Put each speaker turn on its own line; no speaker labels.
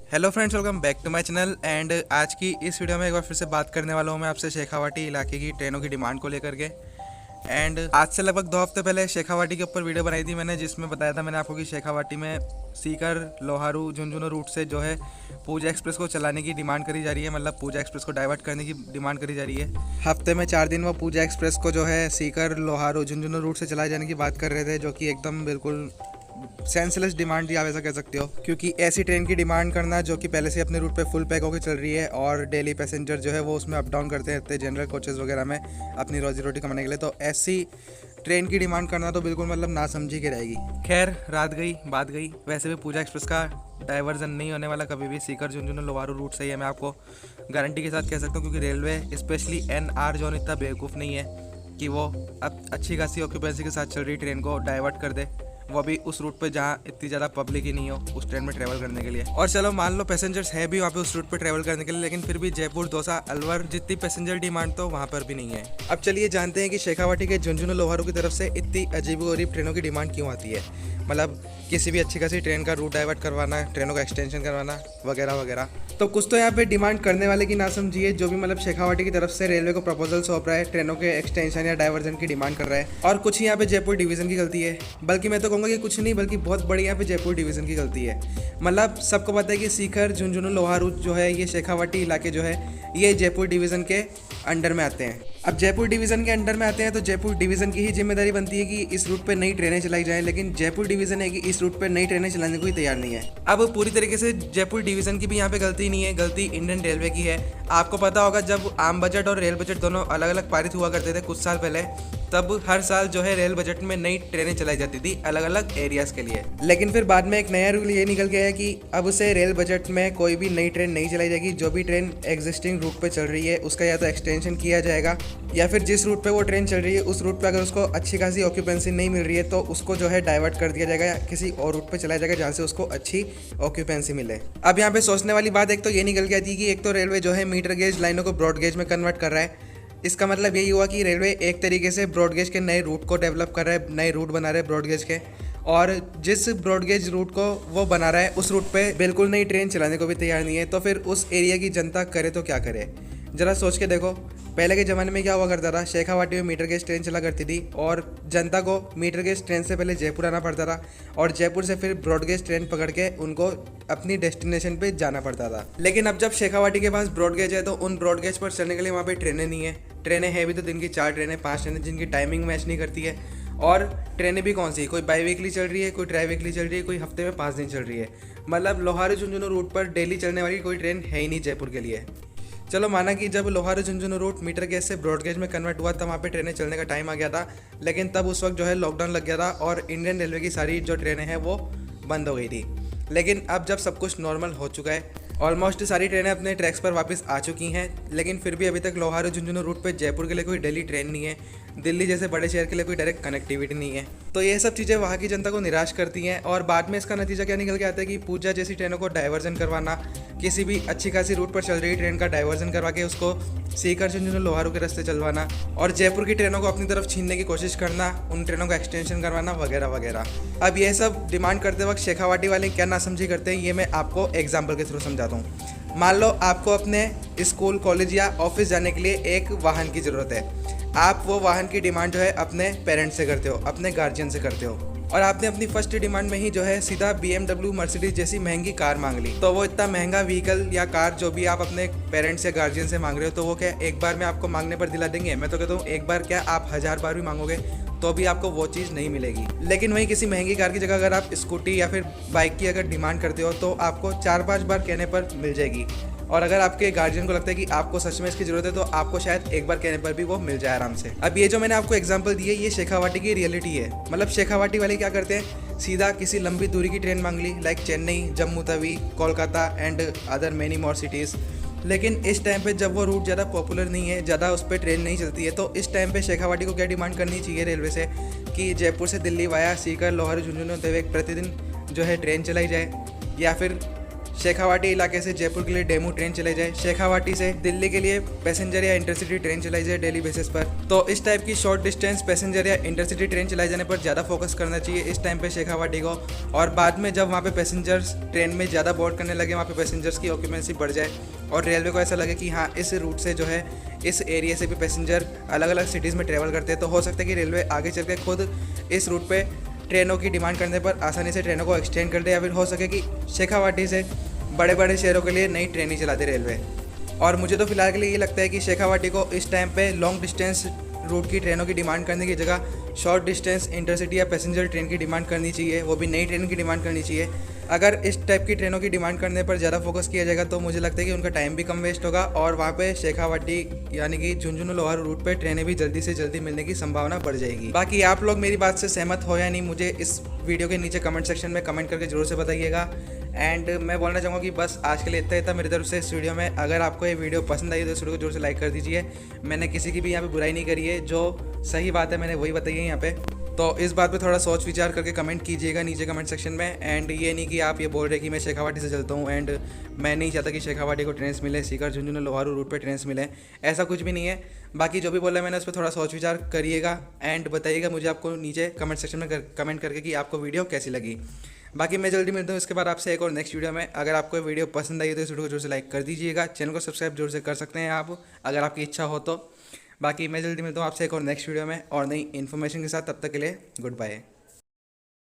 Hello friends, welcome back to my channel. And आज की इस वीडियो में एक बार फिर से बात करने वाला हूँ मैं आपसे शेखावाटी इलाके की ट्रेनों की डिमांड को लेकर के। एंड आज से लगभग 2 हफ्ते पहले शेखावाटी के ऊपर वीडियो बनाई थी मैंने, जिसमें बताया था मैंने आपको कि शेखावाटी में सीकर लोहारू झुंझुनू रूट से जो है पूजा एक्सप्रेस को चलाने की डिमांड करी जा रही है, मतलब पूजा एक्सप्रेस को डाइवर्ट करने की डिमांड करी जा रही है। हफ्ते में 4 दिन वो पूजा एक्सप्रेस को जो है सीकर लोहारू झुंझुनू रूट से चलाए जाने की बात कर रहे थे, जो कि एकदम बिल्कुल सेंसलेस डिमांड थी, आप ऐसा कह सकते हो। क्योंकि ऐसी ट्रेन की डिमांड करना जो कि पहले से अपने रूट पे फुल पैक होकर चल रही है और डेली पैसेंजर जो है वो उसमें अप डाउन करते रहते हैं जनरल कोचेज़ वगैरह में अपनी रोजी रोटी कमाने के लिए, तो ऐसी ट्रेन की डिमांड करना तो बिल्कुल मतलब ना समझी के रहेगी। खैर, रात गई बात गई। वैसे भी पूजा एक्सप्रेस का डाइवर्जन नहीं होने वाला कभी भी सीकर झुंझुनू लोहारू रूट से ही है, मैं आपको गारंटी के साथ कह सकता हूँ। क्योंकि रेलवे स्पेशली एनआर जोन इतना बेवकूफ़ नहीं है कि वो अब अच्छी खासी ऑक्यूपेंसी के साथ चल रही ट्रेन को डाइवर्ट कर दे, वो भी उस रूट पे जहाँ इतनी ज़्यादा पब्लिक ही नहीं हो उस ट्रेन में ट्रैवल करने के लिए। और चलो मान लो पैसेंजर्स है भी वहाँ पे उस रूट पे ट्रैवल करने के लिए, लेकिन फिर भी जयपुर दौसा अलवर जितनी पैसेंजर डिमांड तो वहाँ पर भी नहीं है। अब चलिए जानते हैं कि शेखावाटी के झुंझुनू लोहारू की तरफ से इतनी अजीबोगरीब ट्रेनों की डिमांड क्यों आती है। मतलब किसी भी अच्छी खासी ट्रेन का रूट डाइवर्ट करवाना, ट्रेनों का एक्सटेंशन करवाना वगैरह वगैरह। तो कुछ तो यहाँ पे डिमांड करने वाले की ना समझिए, जो भी मतलब शेखावाटी की तरफ से रेलवे को प्रपोजल सौंप रहा है ट्रेनों के एक्सटेंशन या डाइवर्जन की डिमांड कर रहा है, और कुछ यहाँ पे जयपुर डिवीजन की गलती है। बल्कि मैं तो कहूँगा कि कुछ नहीं, बल्कि बहुत बड़ी यहाँ पे जयपुर डिवीजन की गलती है। मतलब सबको पता है कि सीकर झुंझुनू लोहारू जो है ये शेखावाटी इलाके जो है ये जयपुर डिवीज़न के अंडर में आते हैं। अब जयपुर डिवीज़न के अंडर में आते हैं तो जयपुर डिवीज़न की ही जिम्मेदारी बनती है कि इस रूट पे नई ट्रेनें चलाई जाएं, लेकिन जयपुर डिवीज़न है कि इस रूट पे नई ट्रेनें चलाने को ही तैयार नहीं है। अब पूरी तरीके से जयपुर डिवीज़न की भी यहाँ पे गलती नहीं है, गलती इंडियन रेलवे की है। आपको पता होगा जब आम बजट और रेल बजट दोनों अलग अलग पारित हुआ करते थे कुछ साल पहले, तब हर साल जो है रेल बजट में नई ट्रेनें चलाई जाती थी अलग अलग एरियाज़ के लिए। लेकिन फिर बाद में एक नया रूल ये निकल गया है कि अब से रेल बजट में कोई भी नई ट्रेन नहीं चलाई जाएगी। जो भी ट्रेन एग्जिस्टिंग रूट पे चल रही है उसका या तो एक्सटेंशन किया जाएगा, या फिर जिस रूट पे वो ट्रेन चल रही है उस रूट पे अगर उसको अच्छी खासी ऑक्यूपेंसी नहीं मिल रही है तो उसको जो है डाइवर्ट कर दिया जाएगा या किसी और रूट पे चलाया जाएगा जहाँ से उसको अच्छी ऑक्यूपेंसी मिले। अब यहाँ पे सोचने वाली बात एक तो ये निकल के आती है कि एक तो रेलवे जो है मीटर गेज लाइनों को ब्रॉड गेज में कन्वर्ट कर रहा है। इसका मतलब यही हुआ कि रेलवे एक तरीके से ब्रॉडगेज के नए रूट को डेवलप कर रहा है, नए रूट बना रहे हैं ब्रॉडगेज के, और जिस ब्रॉडगेज रूट को वो बना रहा है उस रूट पे बिल्कुल नई ट्रेन चलाने को भी तैयार नहीं है। तो फिर उस एरिया की जनता करे तो क्या करे, ज़रा सोच के देखो। पहले के ज़माने में क्या हुआ करता था, शेखावाटी में मीटर गेज ट्रेन चला करती थी और जनता को मीटर गेज ट्रेन से पहले जयपुर आना पड़ता था और जयपुर से फिर ब्रॉडगेज ट्रेन पकड़ के उनको अपनी डेस्टिनेशन पे जाना पड़ता था। लेकिन अब जब शेखावाटी के पास ब्रॉडगेज है तो उन ब्रॉडगेज पर चलने के लिए वहाँ पे ट्रेनें नहीं है। ट्रेनें हैं भी तो दिन की 4 ट्रेनें 5 ट्रेनें जिनकी टाइमिंग मैच नहीं करती है, और ट्रेनें भी कौन सी, कोई बाई वीकली चल रही है, कोई ट्राई वीकली चल रही है, कोई हफ्ते में 5 दिन चल रही है। मतलब लोहारू झुंझुनू रूट पर डेली चलने वाली कोई ट्रेन है ही नहीं जयपुर के लिए। चलो माना कि जब Loharu Jhunjhunu route metre gauge से ब्रॉडगेज में कन्वर्ट हुआ तब वहाँ पे ट्रेनें चलने का टाइम आ गया था, लेकिन तब उस वक्त जो है लॉकडाउन लग गया था और इंडियन रेलवे की सारी जो ट्रेनें हैं वो बंद हो गई थी। लेकिन अब जब सब कुछ नॉर्मल हो चुका है, ऑलमोस्ट सारी ट्रेनें अपने ट्रैक्स पर वापस आ चुकी हैं, लेकिन फिर भी अभी तक लोहारू झुंझुनू रूट पे जयपुर के लिए कोई डेली ट्रेन नहीं है, दिल्ली जैसे बड़े शहर के लिए कोई डायरेक्ट कनेक्टिविटी नहीं है। तो ये सब चीज़ें वहाँ की जनता को निराश करती हैं और बाद में इसका नतीजा क्या निकल के आता है कि पूजा जैसी ट्रेनों को डाइवर्जन करवाना, किसी भी अच्छी खासी रूट पर चल रही ट्रेन का डाइवर्जन करवा के उसको सीकर झुंझुनू लोहारू के रास्ते चलवाना और जयपुर की ट्रेनों को अपनी तरफ छीनने की कोशिश करना, उन ट्रेनों का एक्सटेंशन करवाना वगैरह वगैरह। अब ये सब डिमांड करते वक्त शेखावाटी वाले क्या नासमझी करते हैं ये मैं आपको एग्जाम्पल के थ्रू समझाता हूँ। मान लो आपको अपने स्कूल कॉलेज या ऑफिस जाने के लिए एक वाहन की ज़रूरत है। आप वो वाहन की डिमांड जो है अपने पेरेंट्स से करते हो, अपने गार्जियन से करते हो, और आपने अपनी फर्स्ट डिमांड में ही जो है सीधा BMW मर्सिडीज जैसी महंगी कार मांग ली। तो वो इतना महंगा व्हीकल या कार जो भी आप अपने पेरेंट्स या गार्जियन से मांग रहे हो, तो वो क्या एक बार में आपको मांगने पर दिला देंगे? मैं तो कहता हूँ एक बार क्या आप 1000 बार भी मांगोगे तो भी आपको वो चीज़ नहीं मिलेगी। लेकिन वहीं किसी महंगी कार की जगह अगर आप स्कूटी या फिर बाइक की अगर डिमांड करते हो तो आपको 4-5 बार कहने पर मिल जाएगी, और अगर आपके गार्जियन को लगता है कि आपको सच में इसकी ज़रूरत है तो आपको शायद एक बार कहने पर भी वो मिल जाए आराम से। अब ये जो मैंने आपको एग्जांपल दी है ये शेखावाटी की रियलिटी है। मतलब शेखावाटी वाले क्या करते हैं, सीधा किसी लंबी दूरी की ट्रेन मांग ली, like Chennai, Jammu Tawi, Kolkata and other many more cities. लेकिन इस टाइम पे जब वो रूट ज़्यादा पॉपुलर नहीं है, ज़्यादा उस पर ट्रेन नहीं चलती है, तो इस टाइम पे शेखावाटी को क्या डिमांड करनी चाहिए रेलवे से कि जयपुर से दिल्ली वाया सीकर लोहारू झुंझुनू होते हुए प्रतिदिन जो है ट्रेन चलाई जाए, या फिर शेखावाटी इलाके से जयपुर के लिए डेमू ट्रेन चलाई जाए, शेखावाटी से दिल्ली के लिए पैसेंजर या इंटरसिटी ट्रेन चलाई जाए डेली बेसिस पर। तो इस टाइप की शॉर्ट डिस्टेंस पैसेंजर या इंटरसिटी ट्रेन चलाई जाने पर ज़्यादा फोकस करना चाहिए इस टाइम पे शेखावाटी को। और बाद में जब वहाँ पे पैसेंजर्स ट्रेन में ज़्यादा बोर्ड करने लगे, वहाँ पे पैसेंजर्स की ऑक्यूपेंसी बढ़ जाए और रेलवे को ऐसा लगे कि हाँ इस रूट से जो है इस एरिया से भी पैसेंजर अलग अलग सिटीज़ में ट्रेवल करते हैं, तो हो सकता है कि रेलवे आगे चल के खुद इस रूट पे ट्रेनों की डिमांड करने पर आसानी से ट्रेनों को एक्सटेंड कर दे, या फिर हो सके कि शेखावाटी से बड़े बड़े शहरों के लिए नई ट्रेनें चला दे रेलवे। और मुझे तो फिलहाल के लिए ये लगता है कि शेखावाटी को इस टाइम पे लॉन्ग डिस्टेंस रूट की ट्रेनों की डिमांड करने की जगह शॉर्ट डिस्टेंस इंटरसिटी या पैसेंजर ट्रेन की डिमांड करनी चाहिए, वो भी नई ट्रेन की डिमांड करनी चाहिए। अगर इस टाइप की ट्रेनों की डिमांड करने पर ज़्यादा फोकस किया जाएगा तो मुझे लगता है कि उनका टाइम भी कम वेस्ट होगा और वहाँ पे शेखावाटी यानी कि झुंझुनू लोहारू रूट पे ट्रेनें भी जल्दी से जल्दी मिलने की संभावना बढ़ जाएगी। बाकी आप लोग मेरी बात से सहमत हो या नहीं, मुझे इस वीडियो के नीचे कमेंट सेक्शन में कमेंट करके जरूर से बताइएगा। एंड मैं बोलना चाहूँगा कि बस आज के लिए इतना ही था मेरी तरफ से इस वीडियो में। अगर आपको ये वीडियो पसंद आई तो इस वीडियो को जरूर से लाइक कर दीजिए। मैंने किसी की भी यहाँ पे बुराई नहीं करी है, जो सही बात है मैंने वही बताई है यहाँ पे। तो इस बात पे थोड़ा सोच विचार करके कमेंट कीजिएगा नीचे कमेंट सेक्शन में। एंड ये नहीं कि आप ये बोल रहे कि मैं शेखावाटी से चलता हूँ एंड मैं नहीं चाहता कि शेखावाटी को ट्रेन मिले, सीकर झुंझुनू लोहारू रूट पे ट्रेन मिले, ऐसा कुछ भी नहीं है। बाकी जो भी बोला मैंने उस पर थोड़ा सोच विचार करिएगा एंड बताइएगा मुझे आपको नीचे कमेंट सेक्शन में कमेंट करके कि आपको वीडियो कैसी लगी। बाकी मैं जल्दी मिलता हूँ इसके बाद आपसे एक और नेक्स्ट वीडियो में। अगर आपको वीडियो पसंद आई तो इस वीडियो को जोर से लाइक कर दीजिएगा, चैनल को सब्सक्राइब जोर से कर सकते हैं आप अगर आपकी इच्छा हो तो। बाकी मैं जल्दी मिलता हूँ आपसे एक और नेक्स्ट वीडियो में और नई इन्फॉर्मेशन के साथ, तब तक के लिए गुड बाय।